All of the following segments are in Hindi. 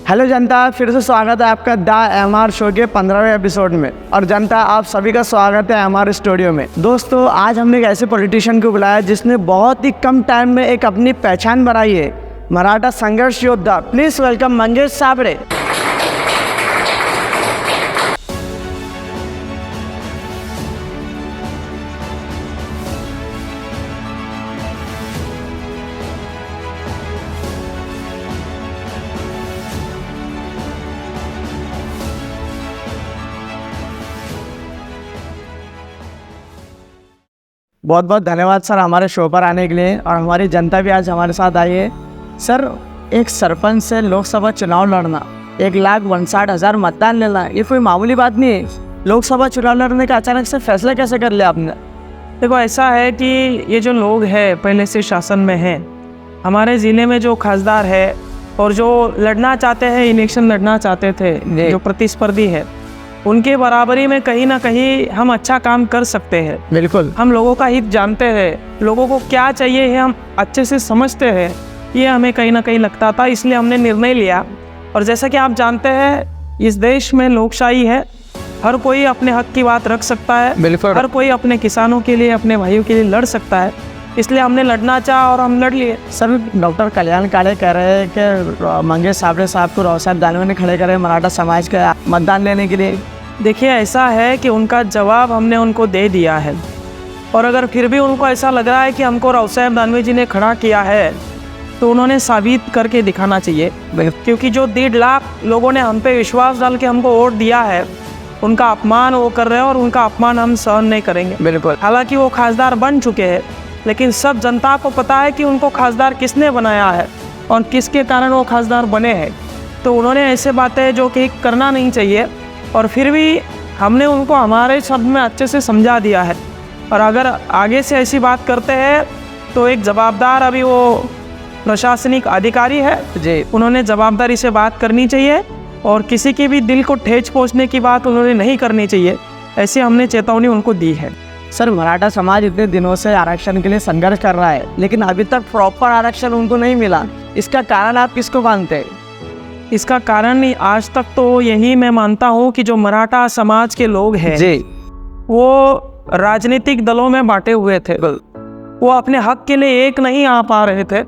हेलो जनता, फिर से स्वागत है आपका द एमआर शो के 15वें एपिसोड में। और जनता, आप सभी का स्वागत है एमआर स्टूडियो में। दोस्तों, आज हमने एक ऐसे पॉलिटिशियन को बुलाया जिसने बहुत ही कम टाइम में एक अपनी पहचान बनाई है, मराठा संघर्ष योद्धा। Please welcome Mangesh Sable. बहुत बहुत धन्यवाद सर हमारे शो पर आने के लिए, और हमारी जनता भी आज हमारे साथ आई है। सर, एक सरपंच से लोकसभा चुनाव लड़ना, 1,59,000 मतदान लेना, ये कोई मामूली बात नहीं है। लोकसभा चुनाव लड़ने का अचानक से फैसला कैसे कर लिया आपने? देखो, ऐसा है कि ये जो लोग हैं पहले से शासन में हैं, हमारे ज़िले में जो खासदार है और जो लड़ना चाहते हैं, इलेक्शन लड़ना चाहते थे, जो प्रतिस्पर्धी है, उनके बराबरी में कहीं ना कहीं हम अच्छा काम कर सकते हैं। बिल्कुल, हम लोगों का हित जानते हैं, लोगों को क्या चाहिए है हम अच्छे से समझते हैं। ये हमें कहीं ना कहीं लगता था, इसलिए हमने निर्णय लिया। और जैसा कि आप जानते हैं, इस देश में लोकशाही है, हर कोई अपने हक की बात रख सकता है। बिल्कुल, हर कोई अपने किसानों के लिए, अपने भाइयों के लिए लड़ सकता है। इसलिए हमने लड़ना चाहा और हम लड़ लिए। सर, डॉक्टर कल्याण काळे कह रहे हैं कि मंगेश साबळे साहब को राव साहब दानवे ने खड़े करे मराठा समाज का मतदान लेने के लिए। देखिए, ऐसा है कि उनका जवाब हमने उनको दे दिया है, और अगर फिर भी उनको ऐसा लग रहा है कि हमको राव साहब दानवे जी ने खड़ा किया है, तो उन्होंने साबित करके दिखाना चाहिए। क्योंकि जो 1.5 लाख लोगों ने हम पे विश्वास डाल के हमको वोट दिया है, उनका अपमान वो कर रहे हैं और उनका अपमान हम सहन नहीं करेंगे। बिल्कुल, हालांकि वो खासदार बन चुके हैं, लेकिन सब जनता को पता है कि उनको खासदार किसने बनाया है और किसके कारण वो खासदार बने हैं। तो उन्होंने ऐसे बातें जो कि करना नहीं चाहिए, और फिर भी हमने उनको हमारे शब्द में अच्छे से समझा दिया है। और अगर आगे से ऐसी बात करते हैं तो एक जवाबदार, अभी वो प्रशासनिक अधिकारी है जी, उन्होंने जवाबदारी से बात करनी चाहिए, और किसी के भी दिल को ठेस पहुंचने की बात उन्होंने नहीं करनी चाहिए। ऐसे हमने चेतावनी उनको दी है। सर, मराठा समाज इतने दिनों से आरक्षण के लिए संघर्ष कर रहा है, लेकिन अभी तक प्रॉपर आरक्षण उनको नहीं मिला। इसका कारण आप किसको मानते हैं? इसका कारण आज तक तो यही मैं मानता हूँ कि जो मराठा समाज के लोग हैं जी, वो राजनीतिक दलों में बांटे हुए थे। वो अपने हक के लिए एक नहीं आ पा रहे थे।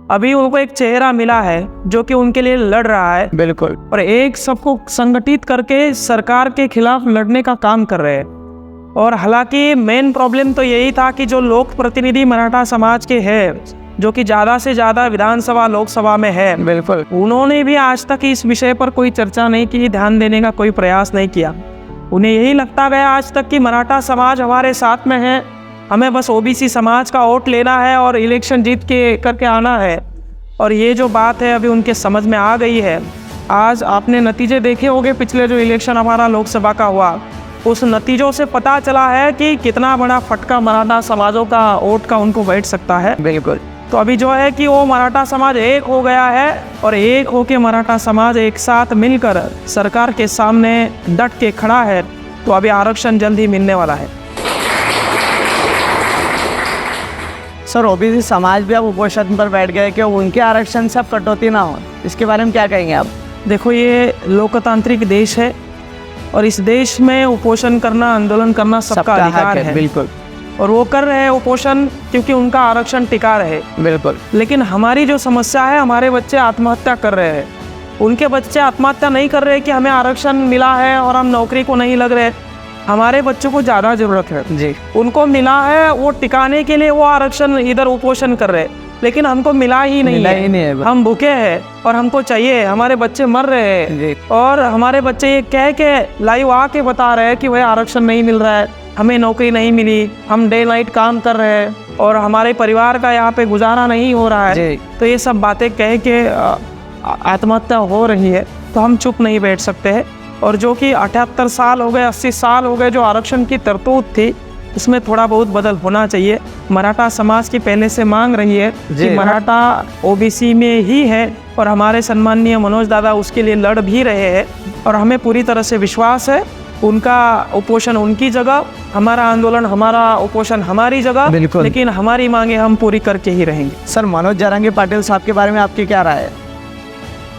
अभी उनको एक चेहरा मिला है जो कि उनके लिए लड़ रहा है। बिल्कुल, और एक सबको संगठित करके सरकार के खिलाफ लड़ने का काम कर रहे हैं। और हालांकि मेन प्रॉब्लम तो यही था कि जो लोक प्रतिनिधि मराठा समाज के हैं, जो कि ज़्यादा से ज़्यादा विधानसभा लोकसभा में है, बिल्कुल, उन्होंने भी आज तक इस विषय पर कोई चर्चा नहीं की, ध्यान देने का कोई प्रयास नहीं किया। उन्हें यही लगता गया आज तक कि मराठा समाज हमारे साथ में है, हमें बस ओबीसी समाज का वोट लेना है और इलेक्शन जीत के करके आना है। और ये जो बात है अभी उनके समझ में आ गई है। आज आपने नतीजे देखे होंगे, पिछले जो इलेक्शन हमारा लोकसभा का हुआ, उस नतीजों से पता चला है कि कितना बड़ा फटका मराठा समाजों का वोट का उनको बैठ सकता है। बिल्कुल। तो अभी जो है कि वो मराठा समाज एक हो गया है, और एक होके मराठा समाज एक साथ मिलकर सरकार के सामने डट के खड़ा है। तो अभी आरक्षण जल्द ही मिलने वाला है। सर, ओबीसी समाज भी अब उपोषण पर बैठ गए कि उनके आरक्षण से अब कटौती ना हो, इसके बारे में क्या कहेंगे आप? देखो, ये लोकतांत्रिक देश है, और इस देश में उपोषण करना, आंदोलन करना सबका अधिकार है। बिल्कुल, और वो कर रहे हैं उपोषण क्योंकि उनका आरक्षण टिका रहे। बिल्कुल। लेकिन हमारी जो समस्या है, हमारे बच्चे आत्महत्या कर रहे हैं। उनके बच्चे आत्महत्या नहीं कर रहे कि हमें आरक्षण मिला है और हम नौकरी को नहीं लग रहे। हमारे बच्चों को ज़्यादा ज़रूरत है जी, उनको मिला है, वो टिकाने के लिए वो आरक्षण इधर उपोषण कर रहे, लेकिन हमको मिला ही नहीं है। हम भूखे हैं और हमको चाहिए। हमारे बच्चे मर रहे हैं, और हमारे बच्चे ये कह के लाइव आके बता रहे हैं कि वह आरक्षण नहीं मिल रहा है, हमें नौकरी नहीं मिली, हम डे नाइट काम कर रहे हैं, और हमारे परिवार का यहाँ पे गुजारा नहीं हो रहा है। तो ये सब बातें कह के आत्महत्या हो रही है, तो हम चुप नहीं बैठ सकते हैं। और जो कि 78 साल हो गए, 80 साल हो गए, जो आरक्षण की तरतूत थी, उसमें थोड़ा बहुत बदल होना चाहिए। मराठा समाज की पहले से मांग रही है कि मराठा ओबीसी में ही है, और हमारे सम्माननीय मनोज दादा उसके लिए लड़ भी रहे हैं। और हमें पूरी तरह से विश्वास है, उनका उपोषण उनकी जगह, हमारा आंदोलन, हमारा उपोषण हमारी जगह, लेकिन हमारी मांगे हम पूरी करके ही रहेंगे। सर, मनोज जरांगे पाटिल साहब के बारे में आपकी क्या राय है?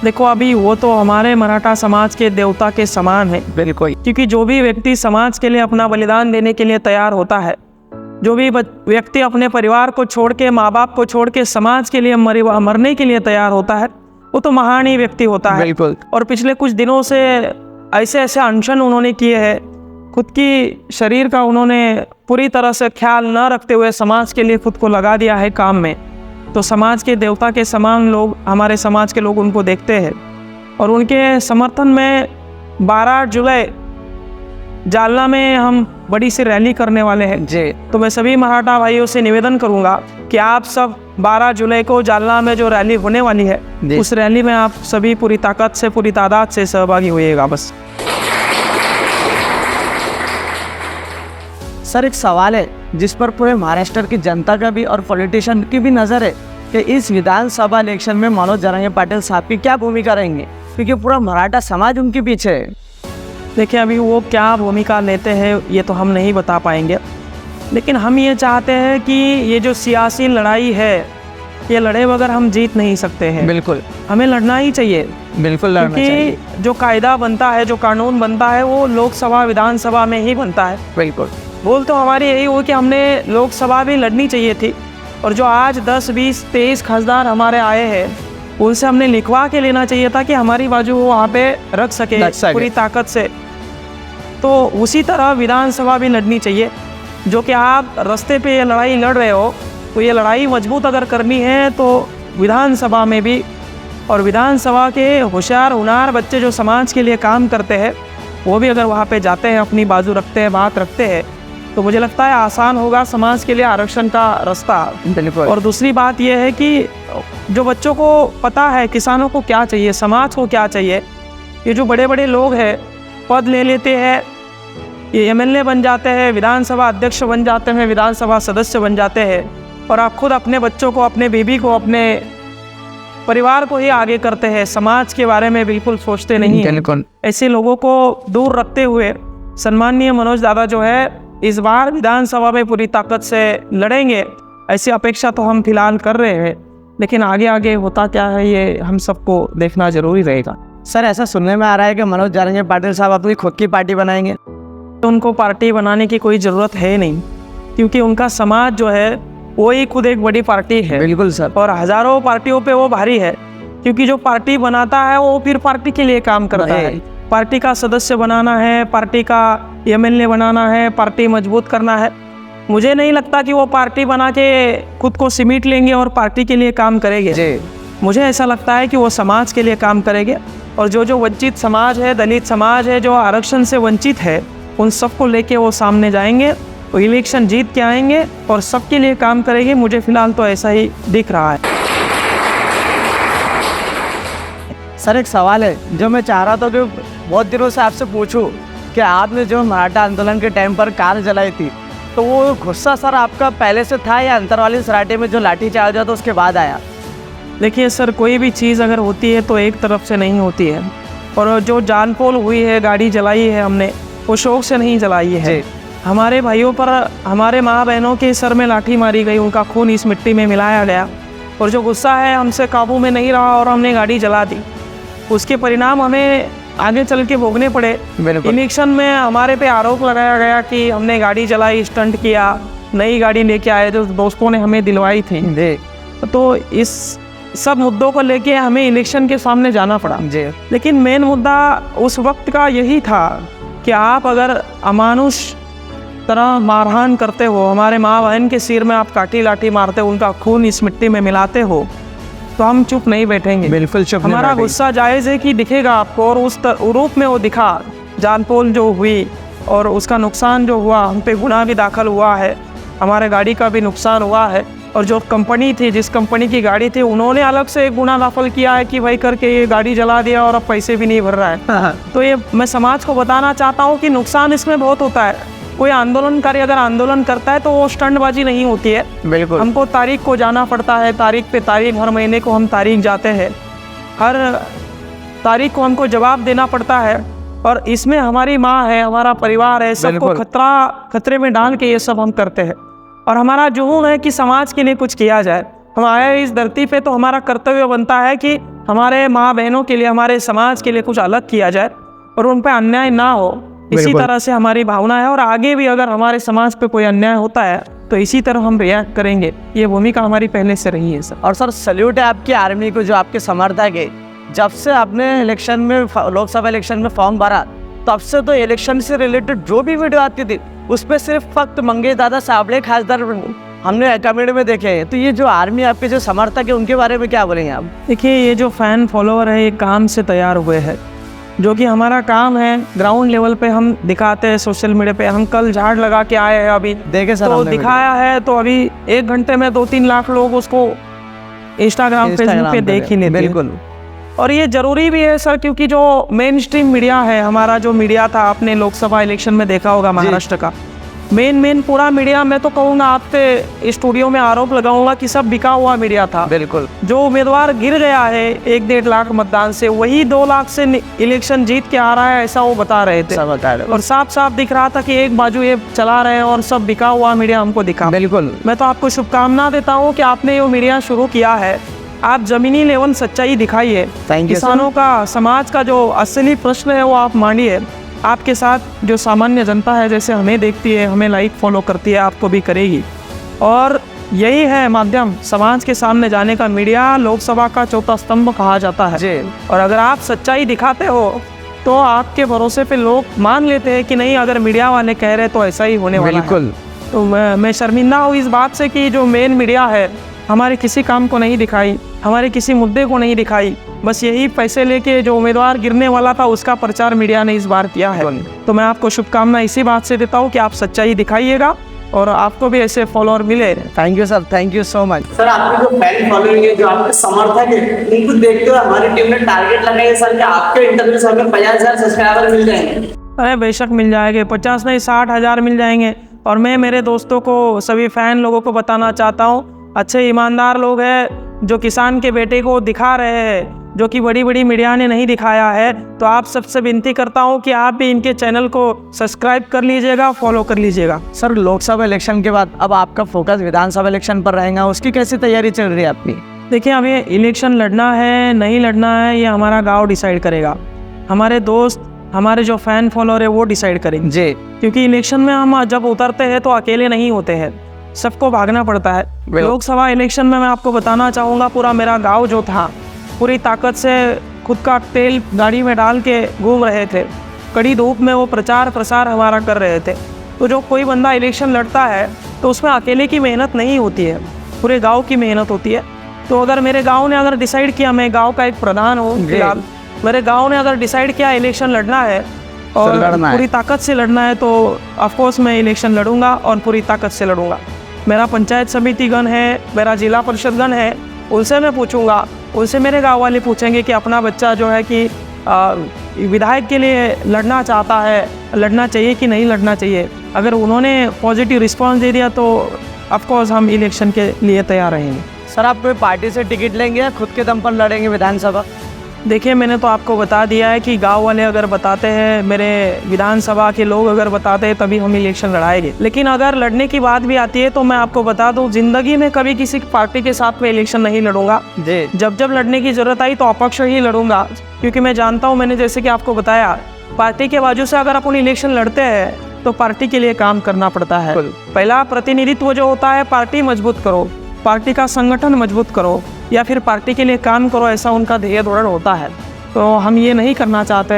देखो अभी वो तो हमारे मराठा समाज के देवता के समान है, बिल्कुल, क्योंकि जो भी व्यक्ति समाज के लिए अपना बलिदान देने के लिए तैयार होता है, जो भी व्यक्ति अपने परिवार को छोड़ के, माँ बाप को छोड़ के समाज के लिए मरने के लिए तैयार होता है, वो तो महान ही व्यक्ति होता है। बिल्कुल। और पिछले कुछ दिनों से ऐसे ऐसे अनशन उन्होंने किए हैं, खुद की शरीर का उन्होंने पूरी तरह से ख्याल न रखते हुए समाज के लिए खुद को लगा दिया है काम में। तो समाज के देवता के समान लोग, हमारे समाज के लोग उनको देखते हैं और उनके समर्थन में 12 जुलाई जालना में हम बड़ी सी रैली करने वाले हैं जी। तो मैं सभी मराठा भाइयों से निवेदन करूंगा कि आप सब 12 जुलाई को जालना में जो रैली होने वाली है, उस रैली में आप सभी पूरी ताकत से, पूरी तादाद से सहभागी होइएगा। बस सर एक सवाल है जिस पर पूरे महाराष्ट्र की जनता का भी और पॉलिटिशियन की भी नज़र है कि इस विधानसभा इलेक्शन में मनोज जरांगे पाटिल साहब की क्या भूमिका रहेंगे, क्योंकि पूरा मराठा समाज उनके पीछे है। देखिए अभी वो क्या भूमिका लेते हैं ये तो हम नहीं बता पाएंगे, लेकिन हम ये चाहते हैं कि ये जो सियासी लड़ाई है, ये लड़े बगैर हम जीत नहीं सकते हैं। बिल्कुल, हमें लड़ना ही चाहिए। बिल्कुल लड़ना चाहिए। क्योंकि जो कायदा बनता है, जो कानून बनता है, वो लोकसभा विधानसभा में ही बनता है। बिल्कुल। बोल तो हमारी यही हो कि हमने लोकसभा भी लड़नी चाहिए थी, और जो आज 10, 20, 23 खासदार हमारे आए हैं उनसे हमने लिखवा के लेना चाहिए था कि हमारी बाजू वो वहाँ पे रख सके पूरी ताकत से। तो उसी तरह विधानसभा भी लड़नी चाहिए। जो कि आप रास्ते पे ये लड़ाई लड़ रहे हो, तो ये लड़ाई मजबूत अगर करनी है तो विधानसभा में भी, और विधानसभा के होशियार हुनार बच्चे जो समाज के लिए काम करते हैं, वो भी अगर वहाँ पे जाते हैं, अपनी बाजू रखते हैं, बात रखते हैं, तो मुझे लगता है आसान होगा समाज के लिए आरक्षण का रास्ता। बिल्कुल। और दूसरी बात यह है कि जो बच्चों को पता है किसानों को क्या चाहिए, समाज को क्या चाहिए, ये जो बड़े बड़े लोग हैं पद ले लेते हैं, ये एमएलए बन जाते हैं, विधानसभा अध्यक्ष बन जाते हैं, विधानसभा सदस्य बन जाते हैं, और आप खुद अपने बच्चों को, अपने बीबी को, अपने परिवार को ही आगे करते हैं, समाज के बारे में बिल्कुल सोचते नहीं हैं। ऐसे लोगों को दूर रखते हुए सम्माननीय मनोज दादा जो है इस बार विधानसभा में पूरी ताकत से लड़ेंगे, ऐसी अपेक्षा तो हम फिलहाल कर रहे हैं, लेकिन आगे आगे होता क्या है ये हम सबको देखना जरूरी रहेगा। सर ऐसा सुनने में आ रहा है कि मनोज जरांगे पाटिल साहब अपनी खुद की पार्टी बनाएंगे। तो उनको पार्टी बनाने की कोई ज़रूरत है नहीं, क्योंकि उनका समाज जो है वो ही खुद एक बड़ी पार्टी है। बिल्कुल सर। और हज़ारों पार्टियों पे वो भारी है, क्योंकि जो पार्टी बनाता है वो फिर पार्टी के लिए काम करता है। पार्टी का सदस्य बनाना है, पार्टी का एमएलए बनाना है, पार्टी मजबूत करना है। मुझे नहीं लगता कि वो पार्टी बना के खुद को सिमट लेंगे और पार्टी के लिए काम करेंगे। मुझे ऐसा लगता है कि वो समाज के लिए काम करेंगे, और जो वंचित समाज है, दलित समाज है, जो आरक्षण से वंचित है, उन सबको लेके वो सामने जाएंगे, वो इलेक्शन जीत के आएंगे और सबके लिए काम करेंगे। मुझे फिलहाल तो ऐसा ही दिख रहा है। सर एक सवाल है जो मैं चाह रहा था कि बहुत दिनों से आपसे पूछूं कि आपने जो मराठा आंदोलन के टाइम पर कार जलाई थी, तो वो गुस्सा सर आपका पहले से था या अंतरवाली सराटे में जो लाठीचार्ज हुआ था उसके बाद आया? देखिए सर, कोई भी चीज़ अगर होती है तो एक तरफ से नहीं होती है, और जो जानपोल हुई है, गाड़ी जलाई है हमने, वो शौक से नहीं जलाई है। हमारे भाइयों पर, हमारे माँ बहनों के सर में लाठी मारी गई, उनका खून इस मिट्टी में मिलाया गया, और जो गुस्सा है हमसे काबू में नहीं रहा और हमने गाड़ी जला दी। उसके परिणाम हमें आगे चल के भोगने पड़े। इलेक्शन में हमारे पे आरोप लगाया गया कि हमने गाड़ी जलाई, स्टंट किया, नई गाड़ी लेके आए जो दोस्तों ने हमें दिलवाई थी। तो इस सब मुद्दों को लेके हमें इलेक्शन के सामने जाना पड़ा। लेकिन मेन मुद्दा उस वक्त का यही था कि आप अगर अमानुष तरह मारहान करते हो, हमारे माँ बहन के सिर में आप काटी लाठी मारते हो, उनका खून इस मिट्टी में मिलाते हो, तो हम चुप नहीं बैठेंगे। बिल्कुल चुप। हमारा गुस्सा जायज़ है कि दिखेगा आपको, और उस रूप में वो दिखा। जानपोल जो हुई और उसका नुकसान जो हुआ, हम पे गुनाह भी दाखिल हुआ है, हमारे गाड़ी का भी नुकसान हुआ है, और जो कंपनी थी, जिस कंपनी की गाड़ी थी, उन्होंने अलग से एक गुनाह दाखिल किया है कि भाई करके ये गाड़ी जला दिया और अब पैसे भी नहीं भर रहा है। तो ये मैं समाज को बताना चाहता हूँ कि नुकसान इसमें बहुत होता है। कोई आंदोलनकारी अगर आंदोलन करता है तो वो स्टंटबाजी नहीं होती है। बिल्कुल। हमको तारीख को जाना पड़ता है, तारीख पे तारीख, हर महीने को हम तारीख जाते हैं, हर तारीख को हमको जवाब देना पड़ता है, और इसमें हमारी माँ है, हमारा परिवार है, सबको खतरे में डाल के ये सब हम करते हैं। और हमारा जुनून है कि समाज के लिए कुछ किया जाए। हम आए इस धरती पे तो हमारा कर्तव्य बनता है कि हमारे माँ बहनों के लिए, हमारे समाज के लिए कुछ अलग किया जाए और उन पर अन्याय ना हो, इसी तरह से हमारी भावना है। और आगे भी अगर हमारे समाज पे कोई अन्याय होता है तो इसी तरह हम रिएक्ट करेंगे। ये भूमिका हमारी पहले से रही है सर। और सर सल्यूट है आपकी आर्मी को जो आपके समर्थक है। जब से आपने इलेक्शन में, लोकसभा इलेक्शन में फॉर्म भरा, तब से तो इलेक्शन से रिलेटेड जो भी वीडियो आती थी उस पर सिर्फ फक्त मंगेश दादा साबले खासदार हमने कमेंट में देखे हैं। तो ये जो आर्मी आपके जो समर्थक है उनके बारे में क्या बोलेंगे आप? देखिए, ये जो फैन फॉलोअर है ये काम से तैयार हुए हैं, जो कि हमारा काम है ग्राउंड लेवल पे हम दिखाते हैं सोशल मीडिया पे। हम कल झाड़ लगा के आए हैं, अभी देखे सर तो दिखाया है, तो अभी 1 घंटे में 2-3 लाख लोग उसको इंस्टाग्राम फेसबुक पे देख ही लेते हैं। बिल्कुल। और ये जरूरी भी है सर, क्योंकि जो मेन स्ट्रीम मीडिया है, हमारा जो मीडिया था, आपने लोकसभा इलेक्शन में देखा होगा महाराष्ट्र का मेन पूरा मीडिया, मैं तो कहूँगा आपके स्टूडियो में आरोप लगाऊंगा कि सब बिका हुआ मीडिया था। बिल्कुल। जो उम्मीदवार गिर गया है 1-1.5 लाख मतदान से, वही 2 लाख से इलेक्शन जीत के आ रहा है, ऐसा वो बता रहे थे। और साफ साफ दिख रहा था कि एक बाजू ये चला रहे हैं और सब बिका हुआ मीडिया हमको दिखा। बिल्कुल। मैं तो आपको शुभकामना देता हूँ कि आपने ये मीडिया शुरू किया है। आप जमीनी लेवल सच्चाई दिखाइए, किसानों का, समाज का जो असली प्रश्न है वो आप मानिए। आपके साथ जो सामान्य जनता है, जैसे हमें देखती है, हमें लाइक फॉलो करती है, आपको भी करेगी। और यही है माध्यम समाज के सामने जाने का। मीडिया लोकसभा का चौथा स्तंभ कहा जाता है जी। और अगर आप सच्चाई दिखाते हो तो आपके भरोसे पे लोग मान लेते हैं कि नहीं, अगर मीडिया वाले कह रहे तो ऐसा ही होने वाला है। बिल्कुल। तो मैं शर्मिंदा हूँ इस बात से कि जो मेन मीडिया है हमारे किसी काम को नहीं दिखाई, हमारे किसी मुद्दे को नहीं दिखाई। बस यही पैसे लेके जो उम्मीदवार गिरने वाला था उसका प्रचार मीडिया ने इस बार किया है। तो मैं आपको शुभकामना इसी बात से देता हूँ कि आप सच्चाई दिखाइएगा और आपको भी ऐसे फॉलोअर मिले। Thank you sir, thank you so much. Sir, आपके जो फैन फॉलोइंग है, जो आपके समर्थक है, उनको देखते हुए हमारी टीम ने टारगेट लगाया है सर कि आपके इंटरव्यू से हमें 50,000 सब्सक्राइबर मिल जाएंगे। अरे बेशक मिल जाएंगे, 50 नहीं 60,000 मिल जाएंगे। और मैं मेरे दोस्तों को, सभी फैन लोगों को बताना चाहता हूँ, अच्छे ईमानदार लोग हैं जो किसान के बेटे को दिखा रहे हैं, जो कि बड़ी बड़ी मीडिया ने नहीं दिखाया है। तो आप सबसे विनती करता हूं कि आप भी इनके चैनल को सब्सक्राइब कर लीजिएगा, फॉलो कर लीजिएगा। सर, लोकसभा इलेक्शन के बाद अब आपका फोकस विधानसभा इलेक्शन पर रहेगा, उसकी कैसी तैयारी चल रही है आपकी? देखिए, अब ये इलेक्शन लड़ना है नहीं लड़ना है ये हमारा गाँव डिसाइड करेगा। हमारे दोस्त, हमारे जो फैन फॉलोअर है वो डिसाइड करेंगे जी। क्योंकि इलेक्शन में हम जब उतरते हैं तो अकेले नहीं होते हैं, सबको भागना पड़ता है। लोकसभा इलेक्शन में मैं आपको बताना चाहूँगा, पूरा मेरा गांव जो था पूरी ताकत से खुद का तेल गाड़ी में डाल के घूम रहे थे। कड़ी धूप में वो प्रचार प्रसार हमारा कर रहे थे। तो जो कोई बंदा इलेक्शन लड़ता है तो उसमें अकेले की मेहनत नहीं होती है, पूरे गाँव की मेहनत होती है। तो अगर मेरे गाँव ने अगर डिसाइड किया, मैं गाँव का एक प्रधान हूँ फिलहाल, मेरे गाँव ने अगर डिसाइड किया इलेक्शन लड़ना है और पूरी ताकत से लड़ना है, तो ऑफकोर्स मैं इलेक्शन लड़ूंगा और पूरी ताकत से लड़ूंगा। मेरा पंचायत समिति गण है, मेरा जिला परिषद गण है, उनसे मैं पूछूंगा, उनसे मेरे गांव वाले पूछेंगे कि अपना बच्चा जो है कि विधायक के लिए लड़ना चाहता है, लड़ना चाहिए कि नहीं लड़ना चाहिए। अगर उन्होंने पॉजिटिव रिस्पांस दे दिया तो ऑफकोर्स हम इलेक्शन के लिए तैयार रहेंगे। सर, आप कोई पार्टी से टिकट लेंगे या खुद के दम पर लड़ेंगे विधानसभा? देखिए, मैंने तो आपको बता दिया है कि गांव वाले अगर बताते हैं, मेरे विधानसभा के लोग अगर बताते हैं, तभी हम इलेक्शन लड़ाएंगे। लेकिन अगर लड़ने की बात भी आती है तो मैं आपको बता दूं, जिंदगी में कभी किसी पार्टी के साथ में इलेक्शन नहीं लड़ूंगा जी। जब लड़ने की जरूरत आई तो अपक्ष ही लड़ूंगा, क्योंकि मैं जानता हूँ, मैंने जैसे कि आपको बताया, पार्टी के बाजू से अगर अपन इलेक्शन लड़ते हैं तो पार्टी के लिए काम करना पड़ता है। पहला प्रतिनिधित्व जो होता है, पार्टी मजबूत करो, पार्टी का संगठन मजबूत करो, या फिर पार्टी के लिए काम करो, ऐसा उनका ध्येय धोरण होता है। तो हम ये नहीं करना चाहते।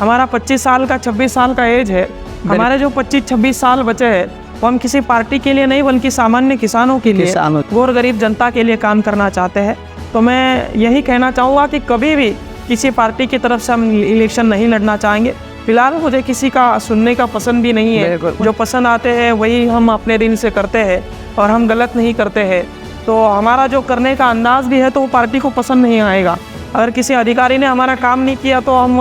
हमारा 25 साल का 26 साल का एज है, हमारे जो 25-26 साल बचे हैं वो हम किसी पार्टी के लिए नहीं बल्कि सामान्य किसानों के लिए, गौर गरीब जनता के लिए काम करना चाहते हैं। तो मैं यही कहना चाहूँगा कि कभी भी किसी पार्टी की तरफ से हम इलेक्शन नहीं लड़ना चाहेंगे। फिलहाल मुझे किसी का सुनने का पसंद भी नहीं है, जो पसंद आते हैं वही हम अपने दिल से करते हैं और हम गलत नहीं करते हैं। तो हमारा जो करने का अंदाज भी है तो वो पार्टी को पसंद नहीं आएगा। अगर किसी अधिकारी ने हमारा काम नहीं किया तो हम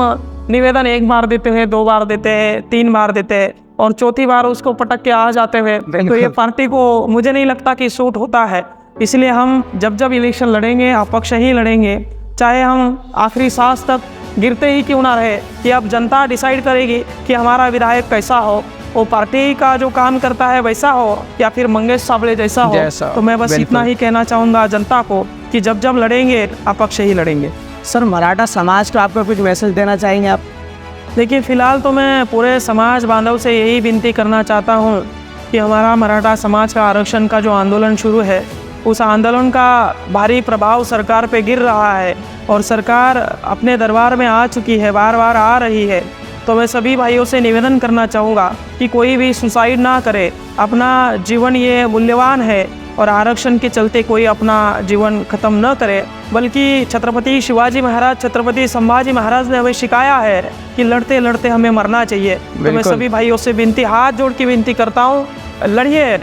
निवेदन 1 बार देते हैं, 2 बार देते हैं, 3 बार देते हैं और चौथी बार उसको पटक के आ जाते हैं। तो ये पार्टी को मुझे नहीं लगता कि सूट होता है। इसलिए हम जब इलेक्शन लड़ेंगे अपक्ष ही लड़ेंगे, चाहे हम आखिरी सांस तक गिरते ही क्यों ना रहे। कि अब जनता डिसाइड करेगी कि हमारा विधायक कैसा हो, वो पार्टी का जो काम करता है वैसा हो या फिर मंगेश साबले जैसा हो। तो मैं बस इतना ही कहना चाहूँगा जनता को कि जब लड़ेंगे अपक्ष ही लड़ेंगे। सर मराठा समाज को आपको कुछ मैसेज देना चाहेंगे आप? देखिए, फ़िलहाल तो मैं पूरे समाज बांधव से यही विनती करना चाहता हूँ कि हमारा मराठा समाज का आरक्षण का जो आंदोलन शुरू है, उस आंदोलन का भारी प्रभाव सरकार पे गिर रहा है और सरकार अपने दरबार में आ चुकी है, बार बार आ रही है। तो मैं सभी भाइयों से निवेदन करना चाहूँगा कि कोई भी सुसाइड ना करे। अपना जीवन ये मूल्यवान है और आरक्षण के चलते कोई अपना जीवन ख़त्म न करे, बल्कि छत्रपति शिवाजी महाराज, छत्रपति संभाजी महाराज ने हमें सिखाया है कि लड़ते लड़ते हमें मरना चाहिए। तो मैं सभी भाइयों से विनती, हाथ जोड़ के विनती करता हूँ, लड़िए,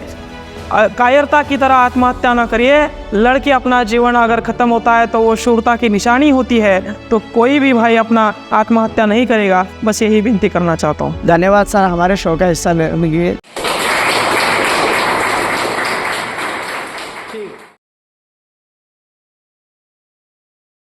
कायरता की तरह आत्महत्या ना करिए। लड़के अपना जीवन अगर ख़त्म होता है तो वो शूरता की निशानी होती है, तो कोई भी भाई अपना आत्महत्या नहीं करेगा। बस यही विनती करना चाहता हूँ। धन्यवाद सर हमारे शो का हिस्सा लेने के लिए।